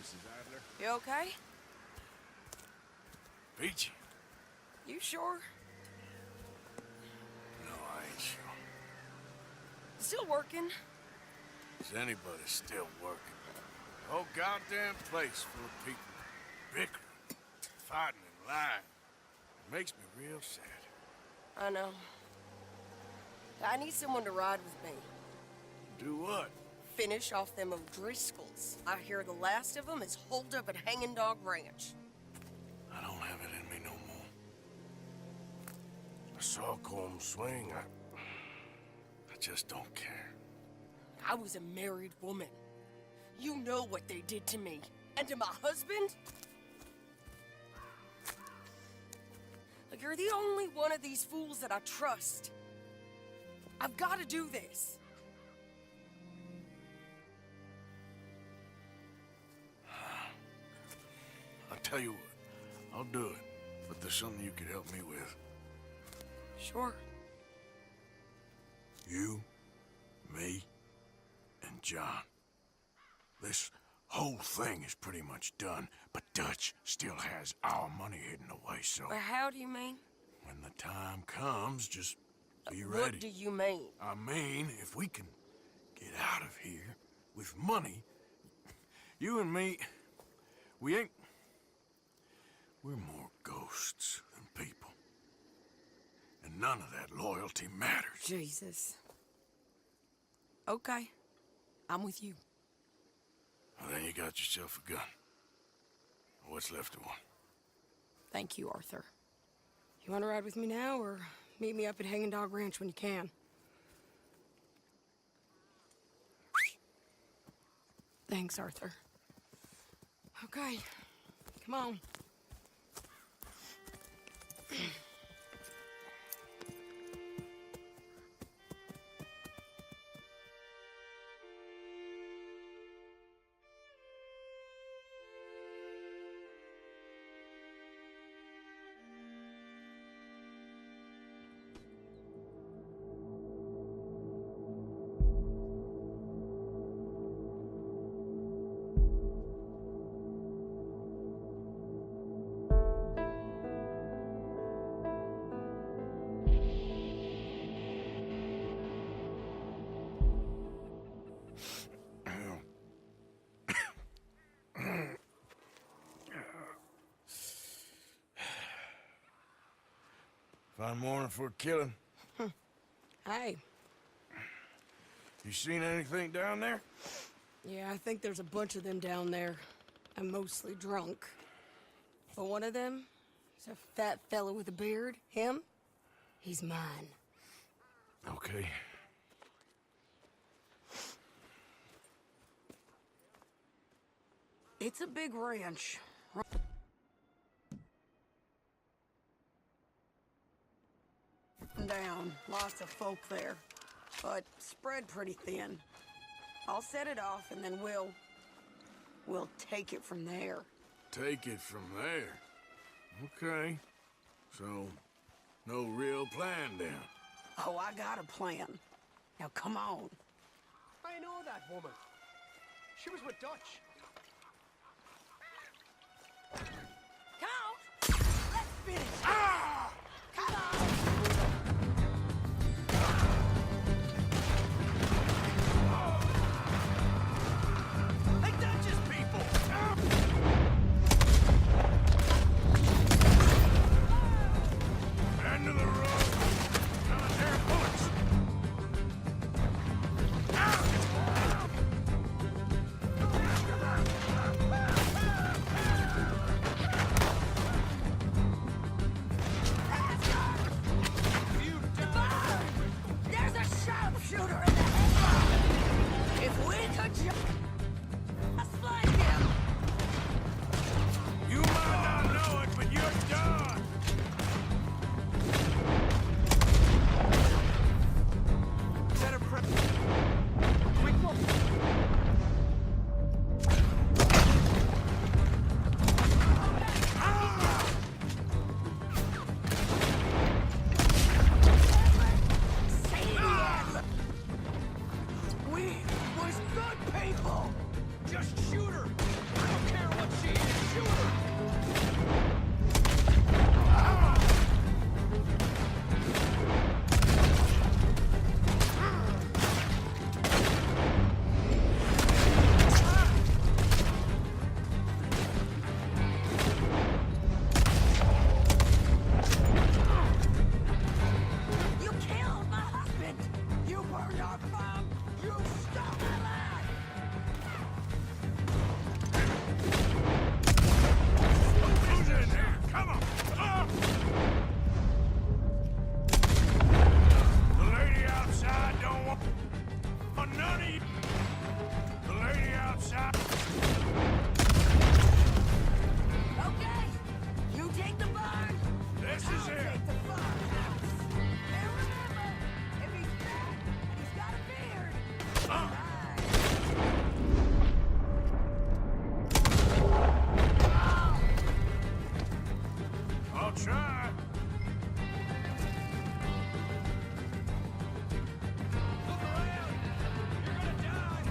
Mrs. Adler. You okay? Peachy? You sure? No, I ain't sure. Still working? Is anybody still working? The whole goddamn place full of people bickering, fighting and lying. It makes me real sad. I know. I need someone to ride with me. Do what? Finish off them O'Driscolls. I hear the last of them is holed up at Hanging Dog Ranch. I don't have it in me no more. I saw Colm swing. I just don't care. I was a married woman. You know what they did to me. And to my husband? Like, you're the only one of these fools that I trust. I've got to do this. I'll tell you what. I'll do it. But there's something you could help me with. Sure. You, me, and John. This whole thing is pretty much done, but Dutch still has our money hidden away, so... How do you mean? When the time comes, just be ready. What do you mean? I mean, if we can get out of here with money, you and me, we ain't... We're more ghosts than people. And none of that loyalty matters. Jesus. Okay. I'm with you. Well, then you got yourself a gun. What's left of one? Thank you, Arthur. You want to ride with me now, or meet me up at Hanging Dog Ranch when you can? Thanks, Arthur. Okay. Come on. Fine morning for a killing. Hey. You seen anything down there? Yeah, I think there's a bunch of them down there. I'm mostly drunk. But one of them is a fat fella with a beard. Him? He's mine. Okay. It's a big ranch. Down, lots of folk there, but spread pretty thin. I'll set it off and then we'll take it from there. Take it from there. Okay. So, no real plan then? Oh, I got a plan. Now come on. I know that woman. She was with Dutch. Come on! Let's finish! Ah! Come on! Just shoot her! I don't care! You killed my husband! You burned our farm! You stole my land! Who's in there? Come on! The lady outside don't want none of you. The lady outside. Okay, you take the barn. This is I'll it. take the farmhouse. And remember, if he's fat and he's got a beard, I'll try. Look around. You're gonna die.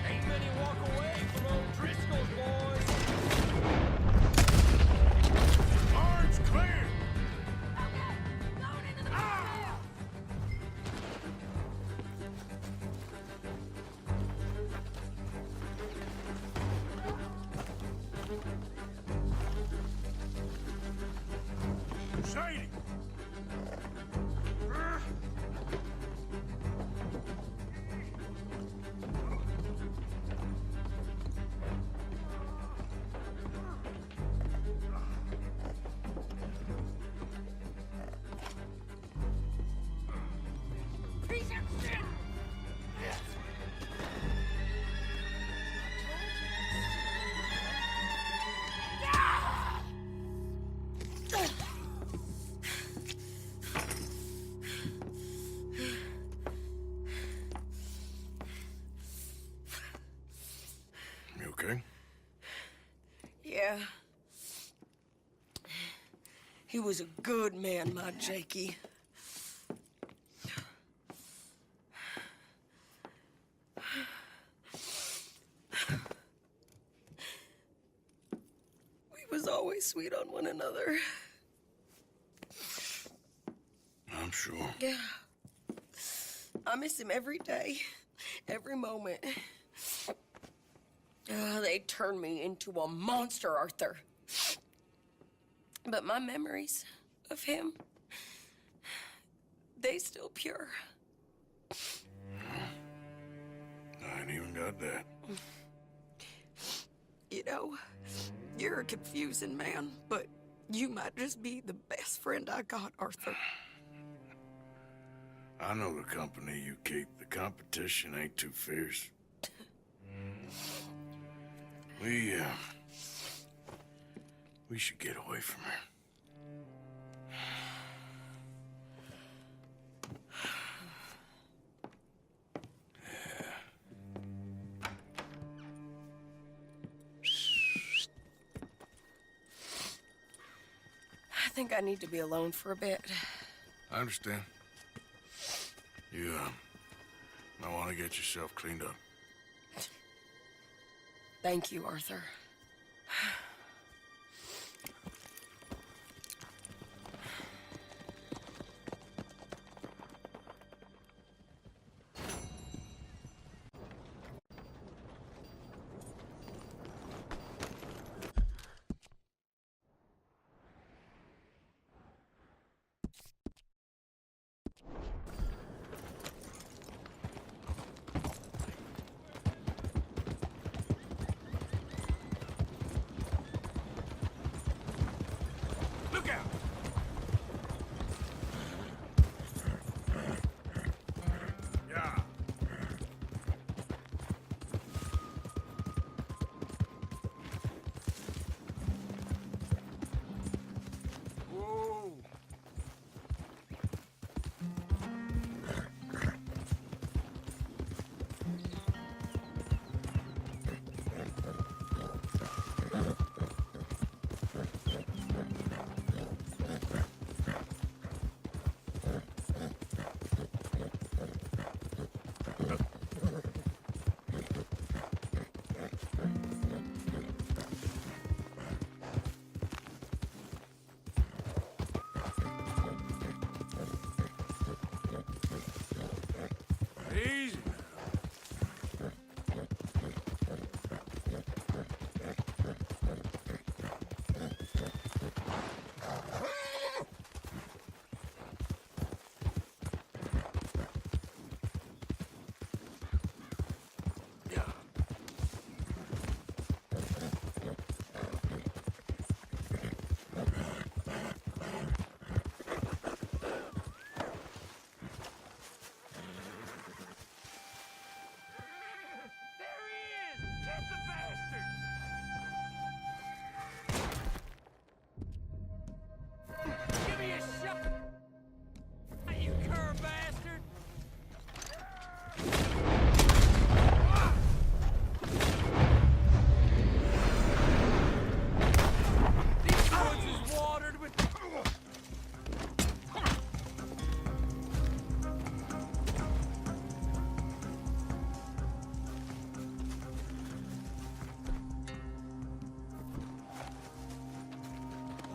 Ain't many walk away from old Driscoll's, boys. Barn's clear. okay, going into the barn. Sadie. Piece of shit! You okay? Yeah. He was a good man, my Jakey. We was always sweet on one another. I'm sure. Yeah. I miss him every day, every moment. They turned me into a monster, Arthur. But my memories of him, they still pure. I ain't even got that. You know, you're a confusing man, but you might just be the best friend I got, Arthur. I know the company you keep. The competition ain't too fierce. We should get away from her. I think I need to be alone for a bit. I understand. You, might want to get yourself cleaned up. Thank you, Arthur. Easy.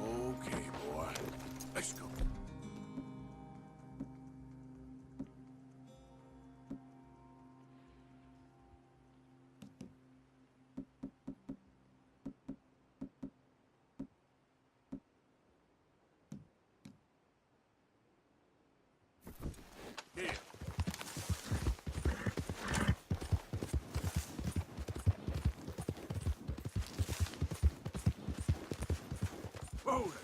Okay, boy. Let's go. Here. Whoa there.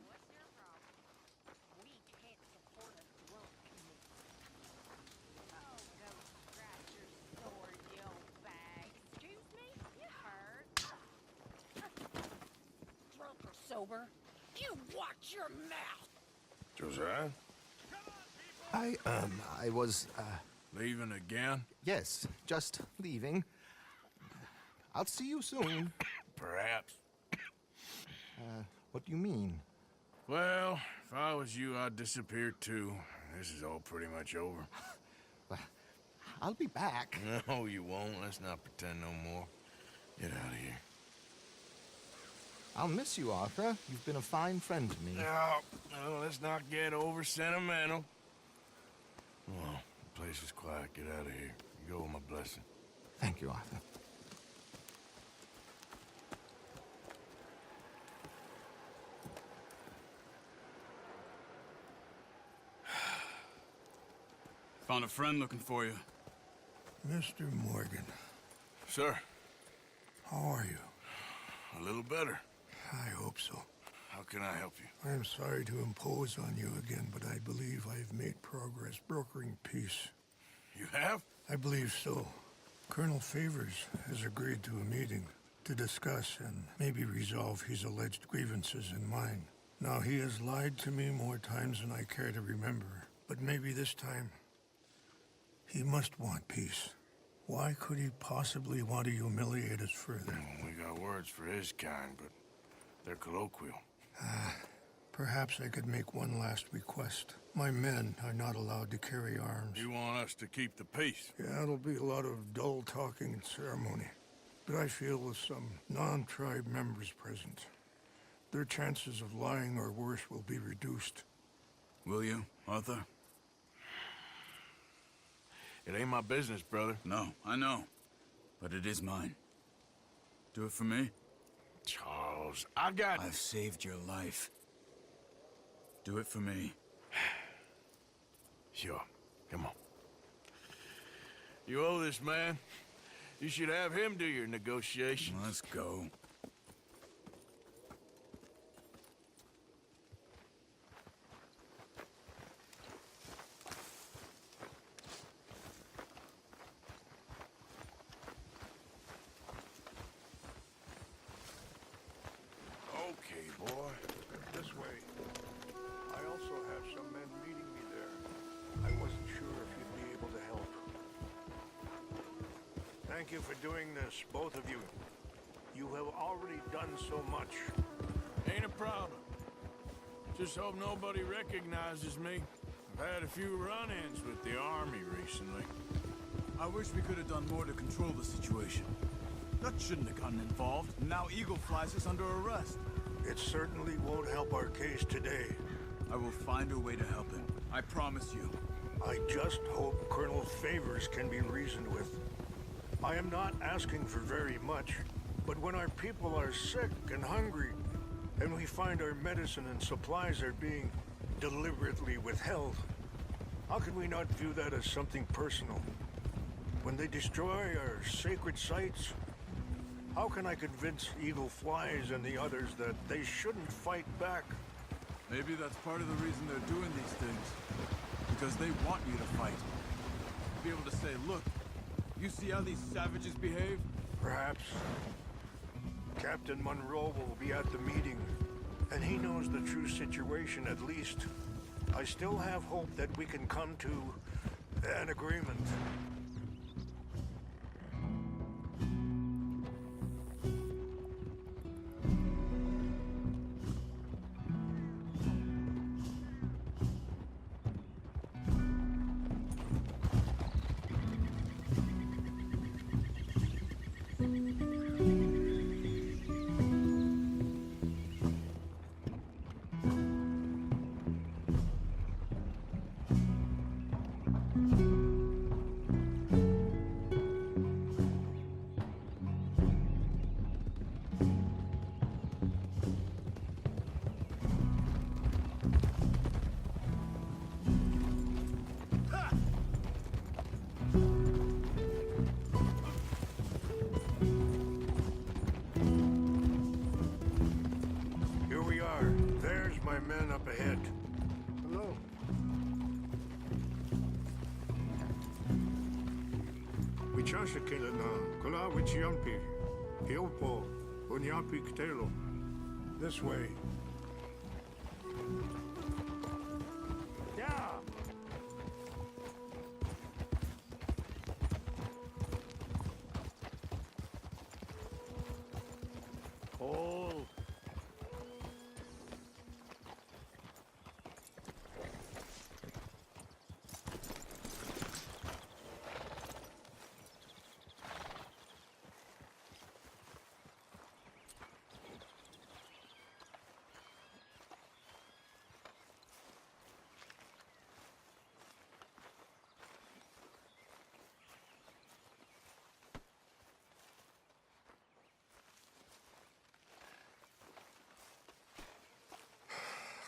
What's your problem? We can't support a drunk committee. Oh, go scratch your sword, you old bag. Excuse me? You heard. Drunk or sober, you watch your mouth. Josiah? I was, Leaving again? yes, just leaving. I'll see you soon. Perhaps. What do you mean? Well, if I was you, I'd disappear too. This is all pretty much over. I'll be back. No, you won't. Let's not pretend no more. Get out of here. I'll miss you, Arthur. You've been a fine friend to me. No, let's not get over sentimental. Well, the place is quiet. Get out of here. You go with my blessing. Thank you, Arthur. Found a friend looking for you. Mr. Morgan, Sir, how are you? a little better. I hope so. How can I help you? I'm sorry to impose on you again, but I believe I've made progress brokering peace. You have? I believe so. Colonel Favors has agreed to a meeting to discuss and maybe resolve his alleged grievances and mine. Now, he has lied to me more times than I care to remember, but maybe this time he must want peace. Why could he possibly want to humiliate us further? We got words for his kind, but they're colloquial. Perhaps I could make one last request. My men are not allowed to carry arms. You want us to keep the peace? Yeah, it'll be a lot of dull talking and ceremony. But I feel with some non-tribe members present, their chances of lying or worse will be reduced. Will you, Arthur? It ain't my business, brother. No, I know. But it is mine. Do it for me? Charles, I got... I've saved your life. Do it for me. Sure. Come on. You owe this man. You should have him do your negotiations. Let's go. Thank you for doing this, both of you. You have already done so much. Ain't a problem. Just hope nobody recognizes me. I've had a few run-ins with the army recently. I wish we could have done more to control the situation. Dutch shouldn't have gotten involved. Now Eagle flies us under arrest. It certainly won't help our case today. I will find a way to help him. I promise you. I just hope Colonel Favors can be reasoned with. I am not asking for very much, but when our people are sick and hungry, and we find our medicine and supplies are being deliberately withheld, how can we not view that as something personal? When they destroy our sacred sites, how can I convince Eagle Flies and the others that they shouldn't fight back? Maybe that's part of the reason they're doing these things. Because they want you to fight. Be able to say, look, you see how these savages behave? Perhaps. Captain Monroe will be at the meeting, and he knows the true situation at least. I still have hope that we can come to an agreement. Here we are. There's my men up ahead. Hello. Wichashakela na kula wichiampi. Hilpo unyapi ktelo. This way. Yeah. Hold.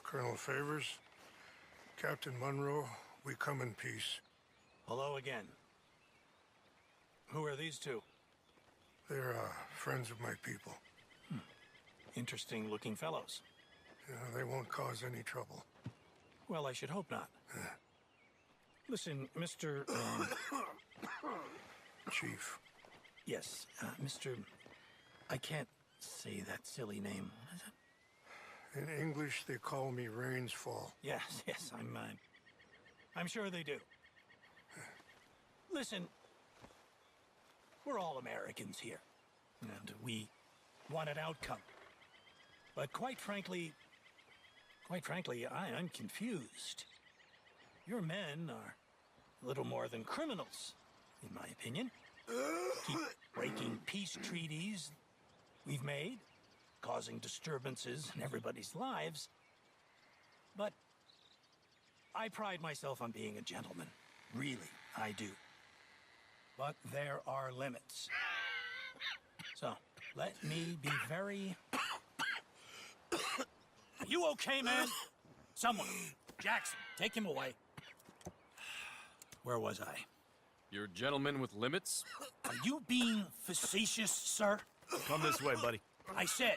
Colonel Favors, Captain Monroe, we come in peace. Hello again. Who are these two? They're friends of my people. Interesting looking fellows. They won't cause any trouble. Well, I should hope not. Listen, Mr. Chief. Yes, Mr. I can't say that silly name. What is it? In English, they call me Rains Fall. Yes, I'm sure they do. Listen, we're all Americans here, and we want an outcome. But quite frankly, I'm confused. Your men are a little more than criminals, in my opinion. Keep breaking peace treaties we've made, causing disturbances in everybody's lives. But I pride myself on being a gentleman. Really, I do. But there are limits. So, let me be very... Are you okay, man? Someone. Jackson, take him away. Where was I? You're a gentleman with limits? Are you being facetious, sir? Come this way, buddy. I said,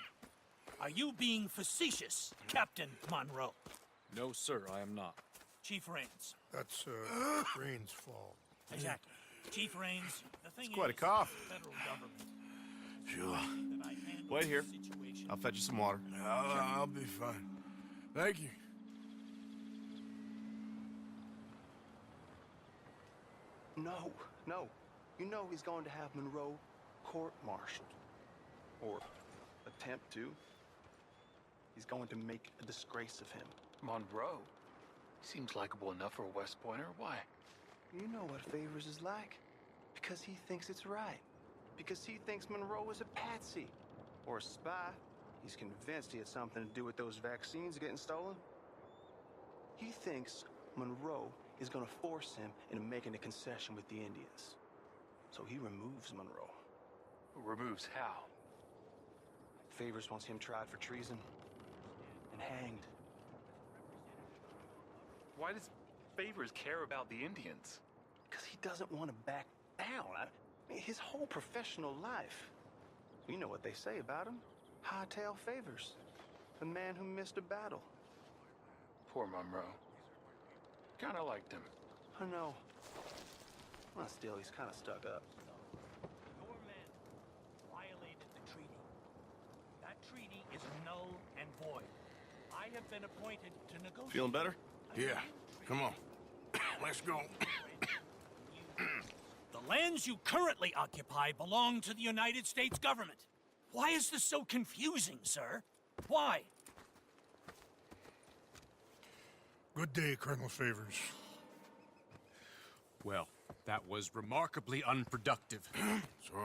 are you being facetious, Captain Monroe? No, sir, I am not. Chief Rains. That's Rains Fall. Exactly. Chief Rains, the thing It's quite a is, cough. the federal government. Sure. that I've handled Wait here. this situation. I'll fetch you some water. I'll be fine. Thank you. No. You know he's going to have Monroe court-martialed. Or attempt to. He's going to make a disgrace of him. Monroe? Seems likable enough for a West Pointer. Why? You know what Favors is like. Because he thinks it's right. Because he thinks Monroe is a patsy. Or a spy. He's convinced he had something to do with those vaccines getting stolen. He thinks Monroe is gonna force him into making a concession with the Indians. So he removes Monroe. Removes how? Favors wants him tried for treason and hanged. Why does Favors care about the Indians? Because he doesn't want to back down. His whole professional life. You know what they say about him. Hightail Favors. The man who missed a battle. Poor Monroe. Kinda liked him. I know. Well, still, he's kind of stuck up. Your men violated the treaty. That treaty is null and void. I have been appointed to negotiate. Feeling better? Yeah. Come on. Let's go. The lands you currently occupy belong to the United States government. Why is this so confusing, sir? Why? Good day, Colonel Favors. Well, that was remarkably unproductive.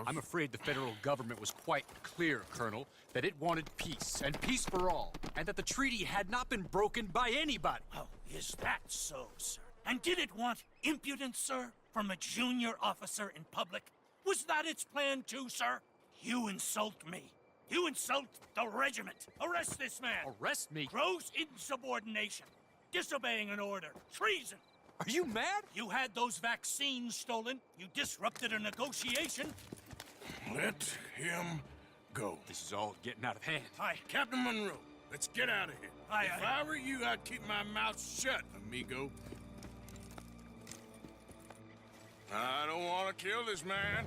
I'm afraid the federal government was quite clear, Colonel, that it wanted peace, and peace for all, and that the treaty had not been broken by anybody. Oh, is that so, sir? And did it want impudence, sir, from a junior officer in public? Was that its plan too, sir? You insult me. You insult the regiment. Arrest this man. Arrest me? Gross insubordination. Disobeying an order. Treason. Are you mad? You had those vaccines stolen. You disrupted a negotiation. Let him go. This is all getting out of hand. Aye. Captain Monroe, let's get out of here. Aye, If aye. I were you, I'd keep my mouth shut, amigo. I don't want to kill this man,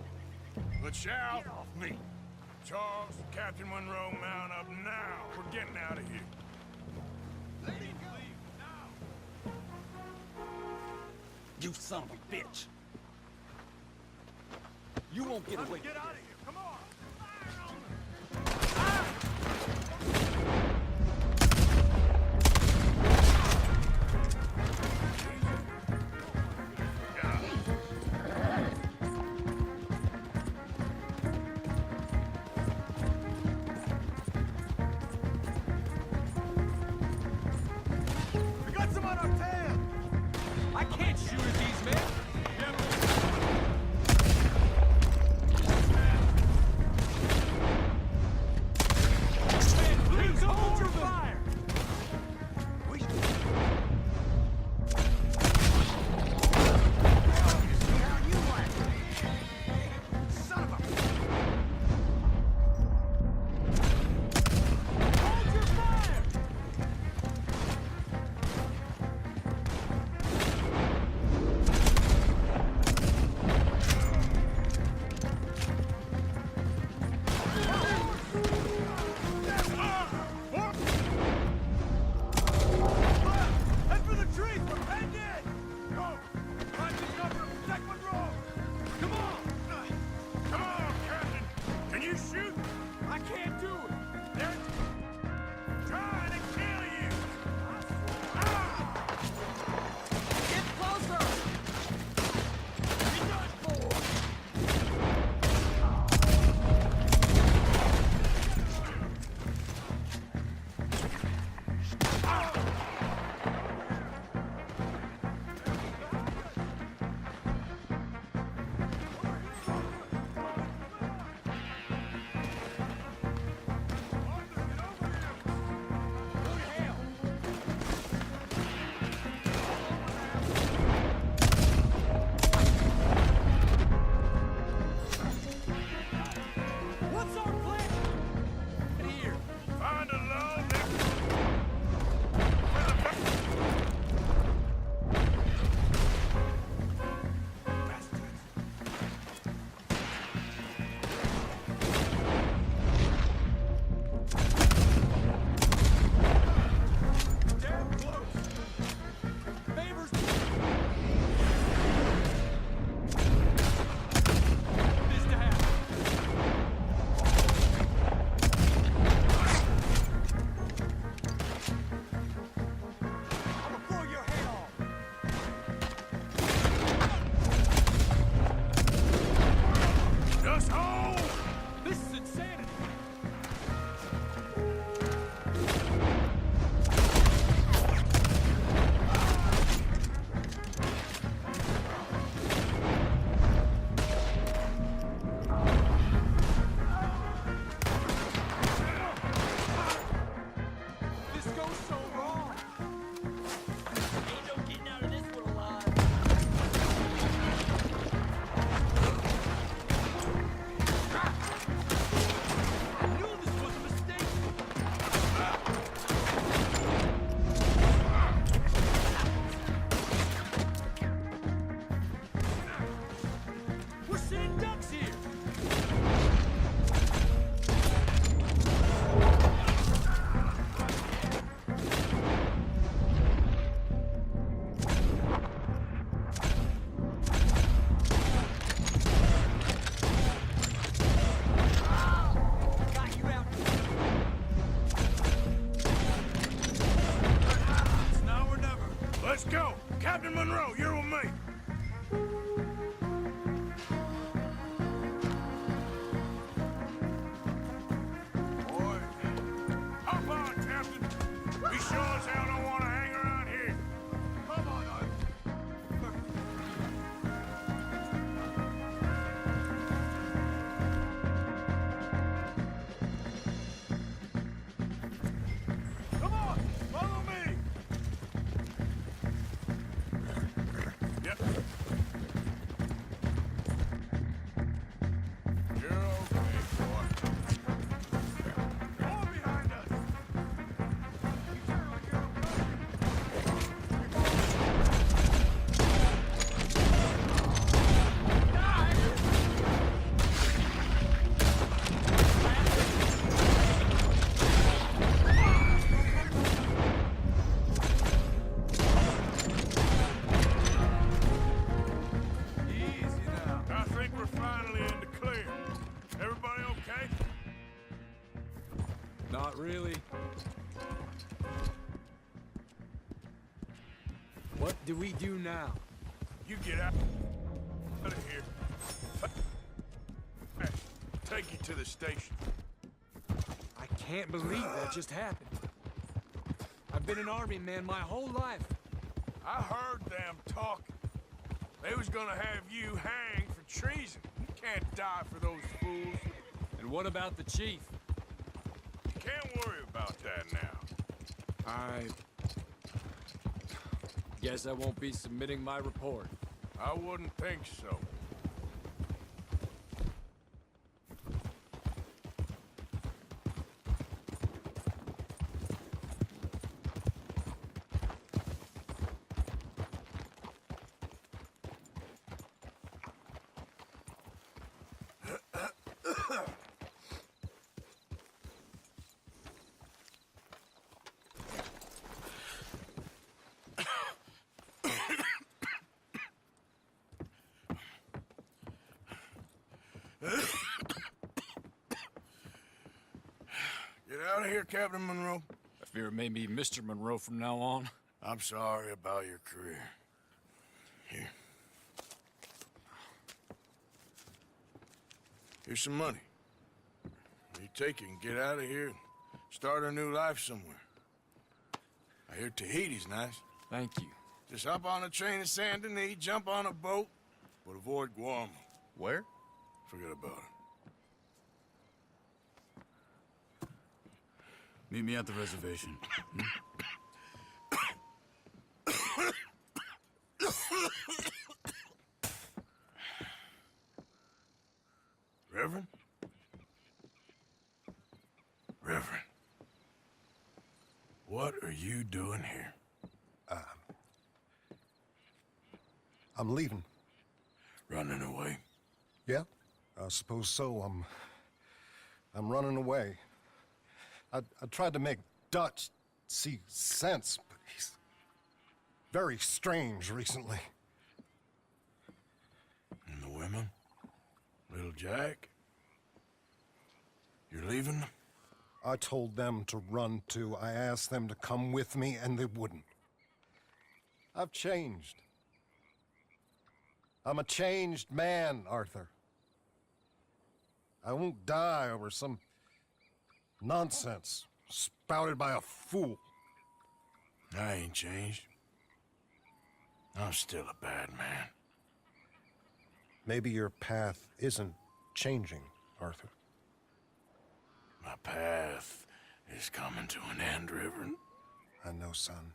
but shall. Get off me. Charles, Captain Monroe, mount up now. We're getting out of here. You son of a bitch. You won't get away. Get out of here! Come on! We got some on our tail! I can't shoot at these men! sitting ducks here. Got you out. It's now or never. Let's go. Captain Monroe, you're with me. Boy, hop on, Captain. We sure as hell don't want to hang around here. Come on, Come on, follow me. Yep. You're okay, boy. More behind us. Easy now. I think we're finally in the clear. Everybody okay? Not really. What do we do now? You get out of here. Hey, take you to the station. I can't believe that just happened. I've been an army man my whole life. I heard them talking. They was gonna have you hanged for treason. You can't die for those fools. And what about the chief? You can't worry about that now. I guess I won't be submitting my report. I wouldn't think so. Get out of here, Captain Monroe. I fear it may be Mr. Monroe from now on. I'm sorry about your career. Here. Here's some money. You take it and get out of here and start a new life somewhere. I hear Tahiti's nice. Thank you. Just hop on a train to Saint Denis, jump on a boat, but avoid Guam. Where? Forget about it. Meet me at the reservation. Reverend? Reverend. What are you doing here? I'm leaving. Running away? Yeah, I suppose so. I'm running away. I tried to make Dutch see sense, but he's very strange recently. And the women? Little Jack? You're leaving them? I told them to run too. I asked them to come with me, and they wouldn't. I've changed. I'm a changed man, Arthur. I won't die over some nonsense spouted by a fool. I ain't changed. I'm still a bad man. Maybe your path isn't changing, Arthur. My path is coming to an end, Reverend. I know, son.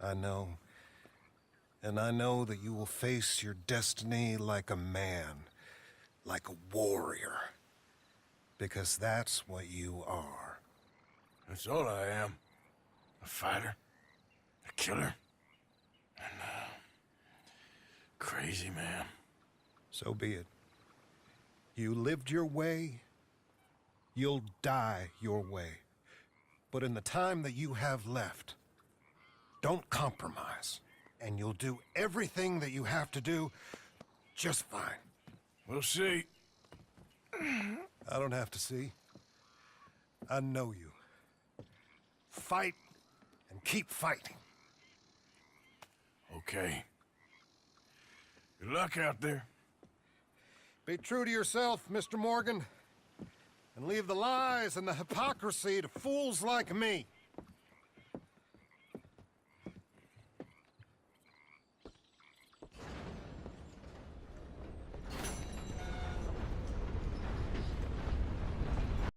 I know. And I know that you will face your destiny like a man, like a warrior. Because that's what you are. That's all I am. A fighter, a killer, and a crazy man. So be it. You lived your way, you'll die your way. But in the time that you have left, don't compromise, and you'll do everything that you have to do just fine. We'll see. I don't have to see. I know you. Fight and keep fighting. Okay. Good luck out there. Be true to yourself, Mr. Morgan, and leave the lies and the hypocrisy to fools like me.